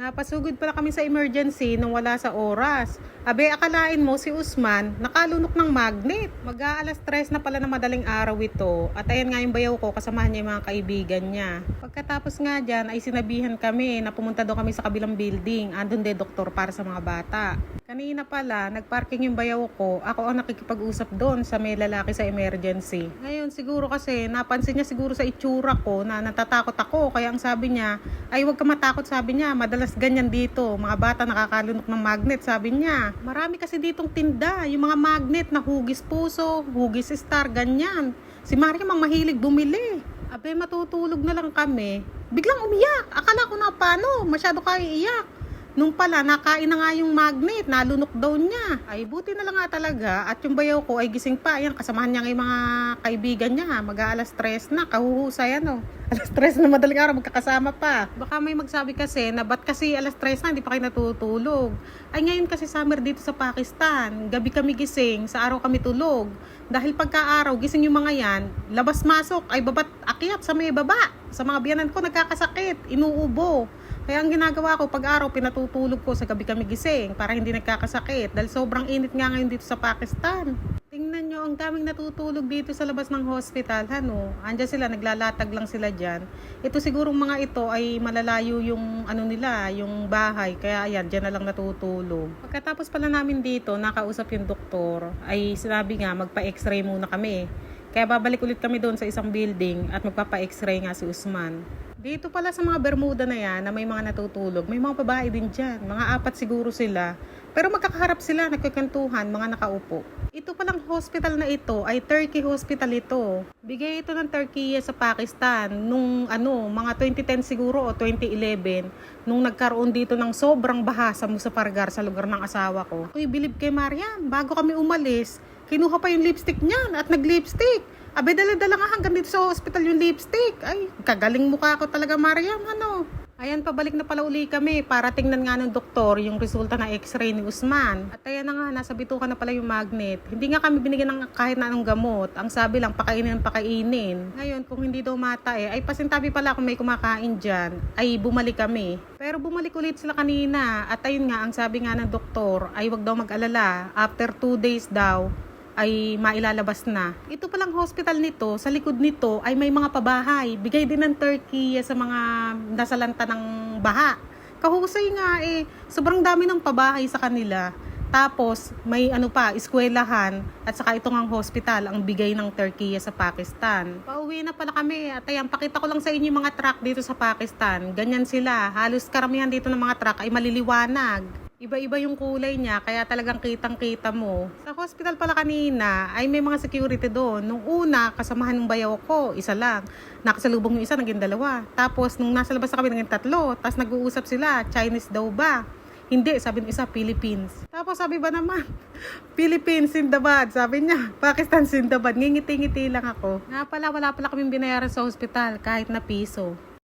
Napasugod pala kami sa emergency nung wala sa oras. Abe, akalain mo si Usman nakalunok ng magnet. Mag-aalas 3 na pala na madaling araw ito. At ayan nga yung bayaw ko, kasamahan niya yung mga kaibigan niya. Pagkatapos nga dyan ay sinabihan kami na pumunta daw kami sa kabilang building. Andun de doktor para sa mga bata. Kanina pala, nagparking yung bayaw ko. Ako ang nakikipag-usap doon sa may lalaki sa emergency. Ngayon siguro kasi napansin niya siguro sa itsura ko na natatakot ako. Kaya ang sabi niya, ay huwag ka matakot, sabi niya. Madalas ganyan dito. Mga bata nakakalunok ng magnet, sabi niya. Marami kasi ditong tinda. Yung mga magnet na hugis puso, hugis star, ganyan. Si Maria mang mahilig bumili. Abe, matutulog na lang kami. Biglang umiyak. Akala ko na paano. Masyado kayo iiyak. Nung pala, nakain na nga yung magnet, nalunok daw niya. Ay, buti na lang nga talaga. At yung bayaw ko ay gising pa. Ayan, kasamahan niya ng mga kaibigan niya. Mag-aalas 3 na, kahuhusay ano. Alas 3 na madaling araw, magkakasama pa. Baka may magsabi kasi na ba't kasi alas 3 na, hindi pa kayo natutulog. Ay, ngayon kasi summer dito sa Pakistan. Gabi kami gising, sa araw kami tulog. Dahil pagka-araw, gising yung mga yan, labas-masok, ay babat akyat sa may baba. Sa mga biyanan ko, nagkakasakit, inuubo. Kaya ang ginagawa ko, pag-araw, pinatutulog ko, sa gabi kami gising para hindi nagkakasakit. Dahil sobrang init nga ngayon dito sa Pakistan. Tingnan nyo, ang daming natutulog dito sa labas ng hospital. Ano? Andiyan sila, naglalatag lang sila dyan. Ito sigurong mga ito ay malalayo yung ano nila, yung bahay. Kaya ayan, dyan na lang natutulog. Pagkatapos pala namin dito, nakausap yung doktor, ay sinabi nga, magpa-x-ray muna kami. Kaya babalik ulit kami doon sa isang building at magpapa-x-ray nga si Usman. Dito pala sa mga Bermuda na yan na may mga natutulog, may mga babae din dyan. Mga 4 siguro sila. Pero magkakaharap sila, nagkikantuhan, mga nakaupo. Ito palang hospital na ito ay Turkey Hospital ito. Bigay ito ng Turkey sa Pakistan nung mga 2010 siguro o 2011 nung nagkaroon dito ng sobrang baha sa Muzaffargarh sa lugar ng asawa ko. Ako'y bilib kay Mariam, bago kami umalis, kinuha pa yung lipstick niyan at nag-lipstick. Abe, dala-dala nga hanggang dito sa hospital yung lipstick. Ay, kagaling mukha ko talaga, Mariam, ano. Ayan, pabalik na pala uli kami para tingnan nga ng doktor yung resulta ng x-ray ni Usman. At ayan na nga, nasa bituka na pala yung magnet. Hindi nga kami binigyan ng kahit na anong gamot. Ang sabi lang, pakainin. Ngayon, kung hindi daw mata ay pasintabi pala kung may kumakain dyan, ay bumalik kami. Pero bumalik ulit sila kanina. At ayun nga, ang sabi nga ng doktor, ay wag daw mag-alala. After 2 days daw, ay mailalabas na. Ito palang hospital nito, sa likod nito ay may mga pabahay. Bigay din ng Turkey sa mga nasalanta ng baha. Kahusay nga sobrang dami ng pabahay sa kanila. Tapos may eskwelahan at saka ito ngang hospital ang bigay ng Turkey sa Pakistan. Pauwi na pala kami at ayan, pakita ko lang sa inyo yung mga truck dito sa Pakistan. Ganyan sila. Halos karamihan dito ng mga truck ay maliliwanag. Iba-iba yung kulay niya, kaya talagang kitang-kita mo. Sa hospital pala kanina, ay may mga security doon. Nung una, kasamahan ng bayaw ko, isa lang. Nakasalubong yung isa, naging 2. Tapos, nung nasa labas na kami, naging 3. Tapos nag-uusap sila, Chinese daw ba? Hindi, sabi ng isa, Philippines. Tapos sabi ba naman, Philippines, Sindabad. Sabi niya, Pakistan, Sindabad. Ngingiti-ngiti lang ako. Nga pala, wala pala kaming binayaran sa hospital, kahit na piso.